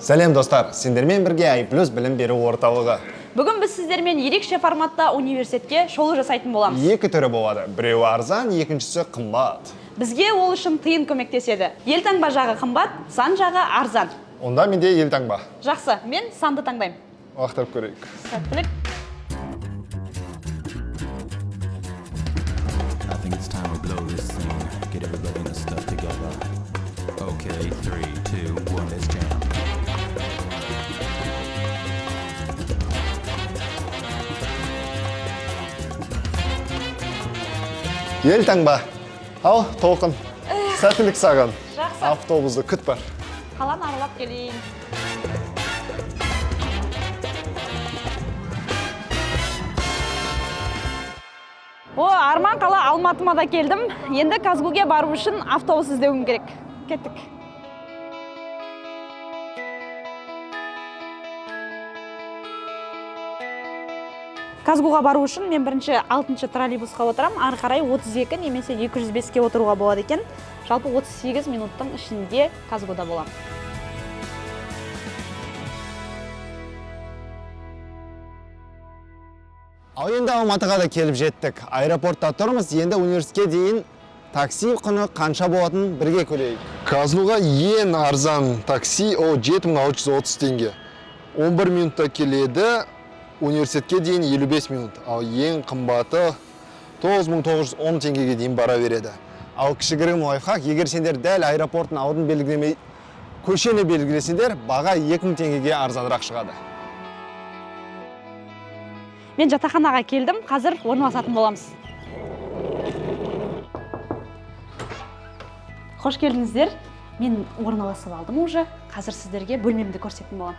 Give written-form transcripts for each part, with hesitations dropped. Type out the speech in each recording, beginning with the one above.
Сәлем достар, сендермен бірге iPlus білім беру орталығы. Бүгін біз сіздермен ерекше форматта университетке шолу жасайтын боламыз. Екі түрі болады. Біреуі арзан, екіншісі қымбат. Бізге ол үшін тиын көмектеседі. Елтаңба жағы қымбат, сан жағы арзан. Онда менде елтаңба. Жақсы, мен санды таңдаймын. Уақыттап көрейік. Сәттілік. I think it's time we blow this scene. Get everybody in the stuff together. Okay, 3, 2, 1, let's jam. Елтаңба. Ал, толқын. Сәттілік саған. Жақсы. Автобусты күт бар. Қаланы аралап келейін. Арман қала Алматыма да келдім. Енді Казгуге бару үшін автобус іздеуім керек. Кеттік. Казгуға бару үшін мен бірінші 6-шы троллейбусқа отырам. Ары қарай 32 немесе 205-ке отыруға болады екен. Жалпы 38 минуттың ішінде Казгуда болам. Ал енді Алматыға да келіп жеттік. Аэропортта тұрмыз, енді университетке дейін такси құны қанша болатынын бірге көрейік. Казгуға ең арзан такси 7630 теңге. 11 минутта келеді, университетке дейін 55 минут. Ал ең қымбаты 9910 теңгеге дейін бара береді. Ал кішігірім лайфхак, егер сендер дәл аэропорттың алдын белгілемей, көшені белгілесеңдер, баға 2000 теңгеге арзанырақ шығады. Мен жатақханаға келдім, қазір орналасатын боламыз. Қош келдіңіздер. Мен орналасып алдым уже. Қазір сіздерге бөлмемді көрсететін болам.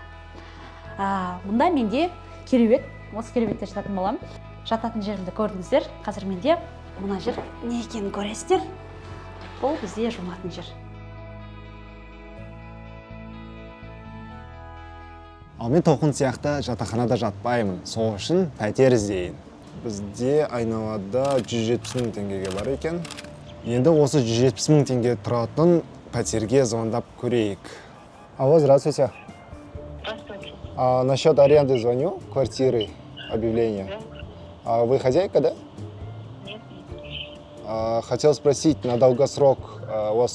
Мұнда менде кереует, осы кереуетте жататын болам. Жататын жерімді көрдіңіздер. Қазір менде мына жер не екенін көресіздер. Бұл бізде жуынатын жер. Ал мен толқын сияқты жатақханада жатпаймын. Сол үшін пәтер іздейін. Бізде айналада 170 000 теңгеге бар екен. Енді осы 170 000 теңге тұратын пәтерге звондап көрейік. Алло, здравствуйте. Здравствуйте. Насчет аренды звоню, квартиры, объявление. Вы хозяйка, да? Нет. Хотел спросить, на долгосрок у вас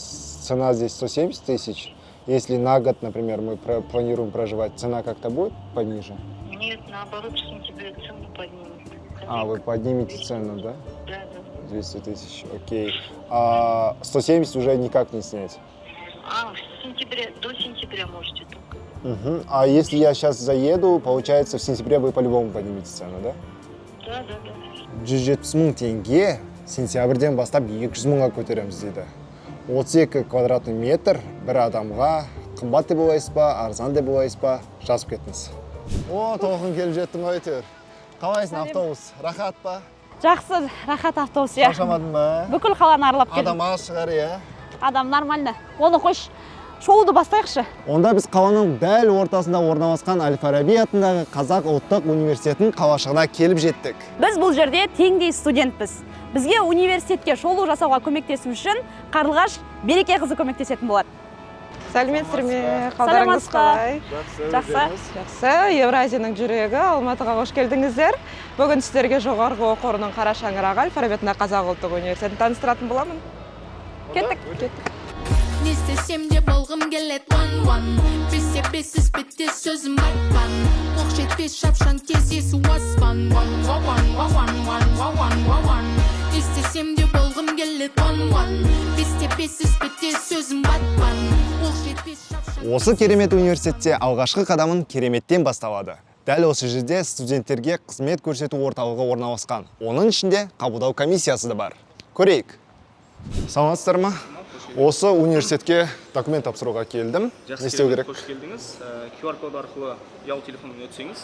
цена здесь 170 тысяч? Если на год, например, мы планируем проживать, цена как-то будет пониже? Нет, наоборот, в сентябре цену поднимут. Вы поднимете цену, да? Да. 200 тысяч, окей. 170 уже никак не снять? В сентябре, до сентября можете только. Угу. А если я сейчас заеду, получается, в сентябре вы по-любому поднимете цену, да? Да. 170 000 теңге сентябрьден бастап 200 000-ға көтереміз дейді. 32 квадратный метр бір адамға қымбат деп ойлайсыз ба, арзан деп ойлайсыз ба, жазып кетіңіз. Толқын келіп жеттің ғой әйтеуір. Қалайсың, автобус? Рахат па? Жақсы, рахат автобус, иә. Шаршамадың ба? Бүкіл қаланы аралап келдім. Адам аз шығар, иә? Адам нормально. Оны қойш, шоуды бастайықшы. Онда біз қаланың дәл ортасында орналасқан Әл-Фараби атындағы Қазақ ұлттық университетінің қалашығына келіп жеттік. Біз бұл жерде теңдей студентпіз. Бізге университетке шолу жасауға көмектесу үшін Қарлығаш Береке қызы көмектесетін болады. Сәлеметсіздер ме? Қалдарыңыз қалай? Жақсы. Евразияның жүрегі Алматыға қош келдіңіздер. Бүгін сіздерге жоғарғы оқу орнының қара шаңырағы Әл-Фараби атындағы Қазақ ұлттық университетін таныстыратын боламын. Кеттік. Не істесем де болғым келет one бесе іспетте сөзім батпан оқ жетпес шапшаң тез есу аспан не істесем де болғым келет one бесе іспетте сөзім батпан оқ жетпес шапшаң. Осы керемет университетте алғашқы қадамын кереметтен басталады. Дәл осы жерде студенттерге қызмет көрсету орталығы орналасқан. Оның ішінде қабылдау комиссиясы да бар. Көрейік. Саламатсыздар ма? Осы университетке документ тапсыруға келдім. Не істеу керек? Қош келдіңіз. QR код арқылы ұялы телефонмен өтсеңіз.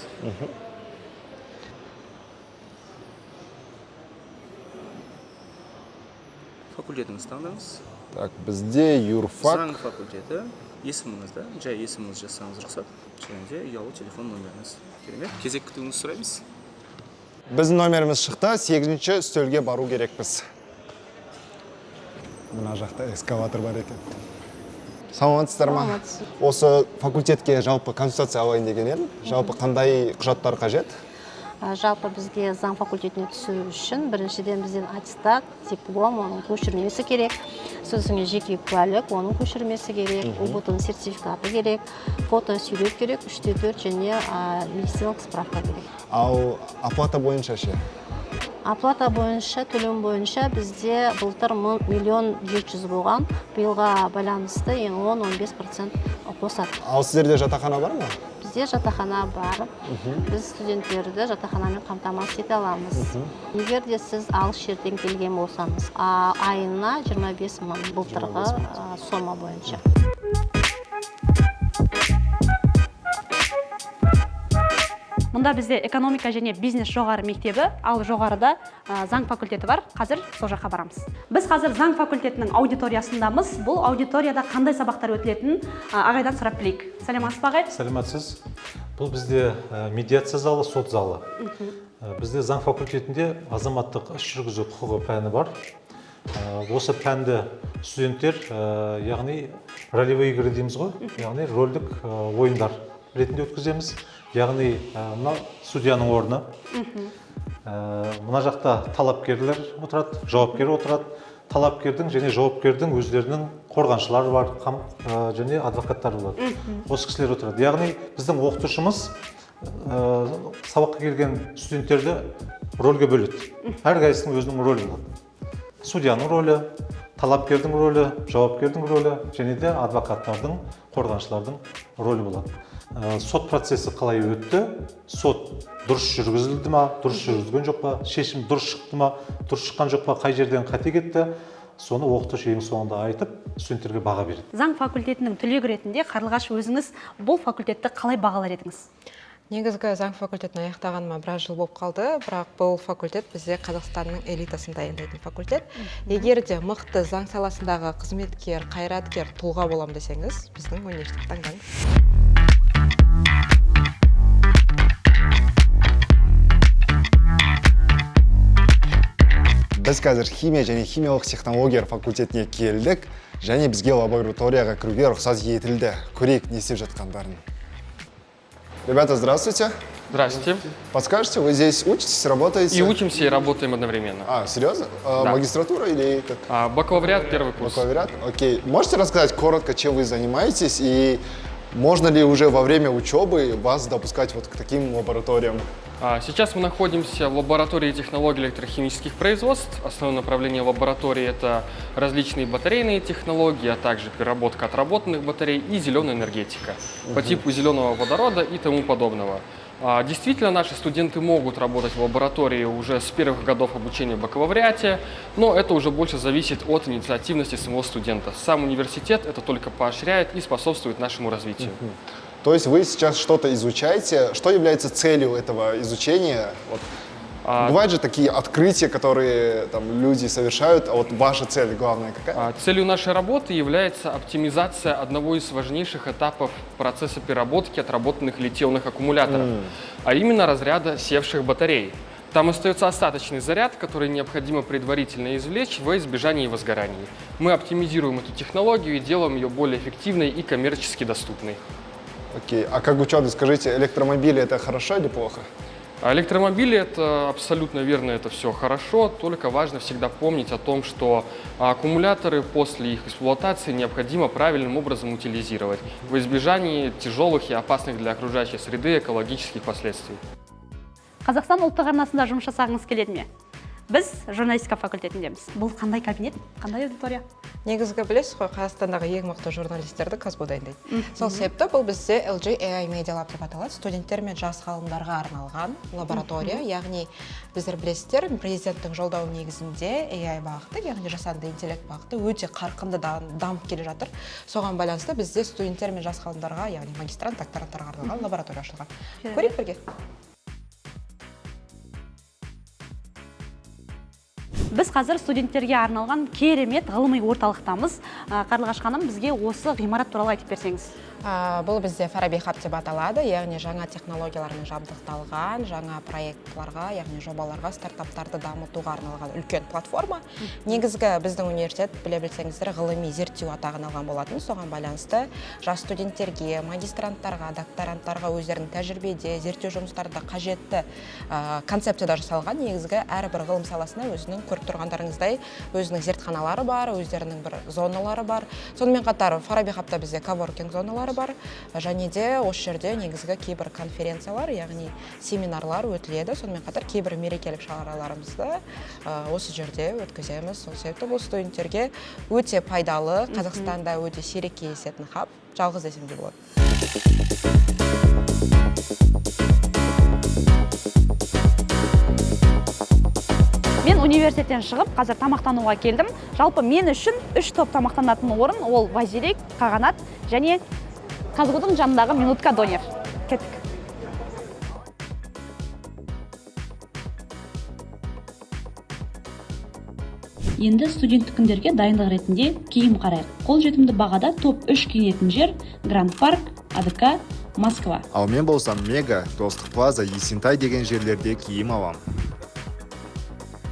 Факультетіңіз таңдаңыз. Так, бізде юрфак. Заң факультеті. Есіміңізді, жай есіміңіз жазсаңыз рұқсат. Және де ұялы телефон номеріңіз. Керемет. Кезек күтуіңізді сұраймыз. Біздің номеріміз шықты, 8-ші үстелге бару керекпіз. Мына жақта эскалатор бар екен. Саламатсыздар ма? Осы факультетке жалпы консультация алайын деген едім. Жалпы қандай құжаттар қажет? Жалпы бізге заң факультетіне түсу үшін біріншіден бізден аттестат, диплом, оның көшірмесі керек. Сөзіңе жеке куәлік, оның көшірмесі керек, ұбт-ның сертификаты керек, фото сурет керек, 3-4 және медициналық справка керек. Ал оплата бойынша ше? Оплата бойынша, төлем бойынша бізде былтыр 1 700 000 болған. Биылға байланысты 10-15% қосады. Ал сіздерде жатақхана бар ма? Бізде жатақхана бар. Біз студенттерді жатақханамен қамтамасыз ете аламыз. Егер де сіз алыс жерден келген болсаңыз, айына 25 000 былтырғы сома бойынша. Мұнда бізде экономика және бизнес жоғары мектебі, ал жоғарыда заң факультеті бар. Қазір сол жаққа барамыз. Біз қазір заң факультетінің аудиториясындамыз. Бұл аудиторияда қандай сабақтар өтілетінін ағайдан сұрап білейік. Сәлеметсіз бе, ағай? Сәлеметсіз. Бұл бізде медиация залы, сот залы. Бізде заң факультетінде азаматтық іс жүргізу құқығы пәні бар. Осы пәнді студенттер, яғни ролевые игры дейміз ғой, яғни рөлдік ойындар ретінде өткіземіз. Яғни мына судьяның орны. Мына жақта талапкерлер отырады, жауапкер отырады. Талапкердің және жауапкердің өздерінің қорғаншылары бар, және адвокаттар болады. Осы кісілер отырады. Яғни біздің оқытушымыз сабаққа келген студенттерді рөлге бөледі. Әрқайсысының өзінің рөлі болады. Судьяның рөлі, талапкердің рөлі, жауапкердің рөлі және де адвокаттардың, қорғаншылардың рөлі болады. Сот процесі қалай өтті, сот дұрыс жүргізілді ма, дұрыс жүргізген жоқ па, шешім дұрыс шықты ма, дұрыс шыққан жоқ па, қай жерден қате кетті, соны оқытушы ең соңында айтып, студенттерге баға береді. Заң факультетінің түлегі ретінде Қарлығаш өзіңіз бұл факультетті қалай бағалар едіңіз? Негізгі заң факультетін аяқтағаныма біраз жыл болып қалды, бірақ бұл факультет бізде Қазақстанның элитасын дайындайтын факультет. Егер де мықты заң саласындағы қызметкер, қайраткер, тұлға болам десеңіз, біздің университетті таңдаңыз. Біз қазір химия және химиялық технологиялар факультетіне келдік, және бізге лабораторияға кіруге рұқсат етілді. Көрейік, не істеп жатқандарын. Ребята, здравствуйте. Здравствуйте. Подскажете, вы здесь учитесь, работаете? И учимся, и работаем одновременно. Серьезно? Да. Магистратура или как? Бакалавриат, первый курс. Бакалавриат? Окей. Можете рассказать коротко, чем вы занимаетесь, и можно ли уже во время учебы вас допускать вот к таким лабораториям? Сейчас мы находимся в лаборатории технологий электрохимических производств. Основное направление лаборатории – это различные батарейные технологии, а также переработка отработанных батарей и зеленая энергетика по типу зеленого водорода и тому подобного. Действительно, наши студенты могут работать в лаборатории уже с первых годов обучения в бакалавриате, но это уже больше зависит от инициативности самого студента. Сам университет это только поощряет и способствует нашему развитию. То есть вы сейчас что-то изучаете. Что является целью этого изучения? Вот. Бывают же такие открытия, которые там, люди совершают, а вот ваша цель главная какая? Целью нашей работы является оптимизация одного из важнейших этапов процесса переработки отработанных литионных аккумуляторов, а именно разряда севших батарей. Там остается остаточный заряд, который необходимо предварительно извлечь во избежание возгораний. Мы оптимизируем эту технологию и делаем ее более эффективной и коммерчески доступной. Окей. А как ученый, скажите, электромобили это хорошо или плохо? Электромобили – это абсолютно верно, это все хорошо, только важно всегда помнить о том, что аккумуляторы после их эксплуатации необходимо правильным образом утилизировать во избежание тяжелых и опасных для окружающей среды экологических последствий. Қазақстан ұлттық арнасында жұмыс жасағыңыз келеді ме? Біз журналистика факультетіндеміз. Бұл қандай кабинет, қандай аудитория? Негізгі білесіз ғой, Қазақстандағы ең мықты журналистерді Казгу дайындайды. Сол себепті бұл бізде LG AI Media Lab деп аталады. Студенттер мен жас ғалымдарға арналған лаборатория, яғни біздер білесіздер, президенттің жолдауы негізінде AI бағыты, яғни жасанды интеллект бағыты өте қарқынды дамып келе жатыр. Соған байланысты бізде студенттер мен жас ғалымдарға, яғни магистрант, докторанттарға арналған лаборатория ашылған. Көрейік бірге. Біз қазір студенттерге арналған керемет ғылыми орталықтамыз. Қарлығаш ханым, бізге осы ғимарат туралы айтып берсеңіз. Бұл бізде Farabi Hub деп аталады, яғни жаңа технологиялармен жабдықталған, жаңа проектларға, яғни жобаларға, стартаптарды дамытуға арналған үлкен платформа. Негізгі біздің университет, біле білсеңіздер, ғылыми зерттеу атағын алған болатын. Соған байланысты жас студенттерге, магистранттарға, докторанттарға өздерінің тәжірибеде, зерттеу жұмыстарында қажетті концепцияда жасалған. Негізгі әрбір ғылым саласына өзінің, көріп тұрғандарыңыздай, өзінің зертханалары бар, өздерінің бір зоналары бар. Сонымен қатар Farabi Hub'та бізде коворкинг зоналары бар, және де осы жерде негізгі кейбір конференциялар, яғни семинарлар өтіледі. Сонымен қатар кейбір мерекелік шараларымызды осы жерде өткіземіз. Сол себепті бұл студенттерге өте пайдалы, Қазақстанда өте сирек кездесетін хаб, жалғыз десем де болады. Мен университеттен шығып, қазір тамақтануға келдім. Жалпы мен үшін 3 топ тамақтанатын орын, ол базилик, қағанат және Казгудың жанындағы минутка донер. Кеттік. Енді студенттік күндерге дайындық ретінде киім қарайық. Қолжетімді бағада топ 3 киінетін жер Гранд Парк, АДК, Москва. Ал мен болсам Мега, Достық Плаза, Есентай деген жерлерде киім алам.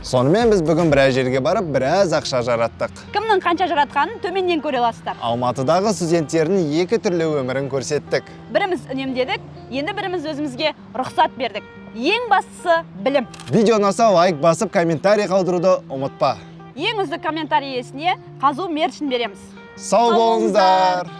Сонымен біз бүгін біраз жерге барып, біраз ақша жараттық. Кімнің қанша жаратқанын төменнен көре аласыздар. Алматыдағы студенттердің 2 түрлі өмірін көрсеттік. Біріміз үнемдедік, енді біріміз өзімізге рұқсат бердік. Ең бастысы білім. Видео ұнаса лайк басып, комментарий қалдыруды ұмытпа. Ең үздік комментарий иесіне қазу мерчін береміз. Сау болыңыздар!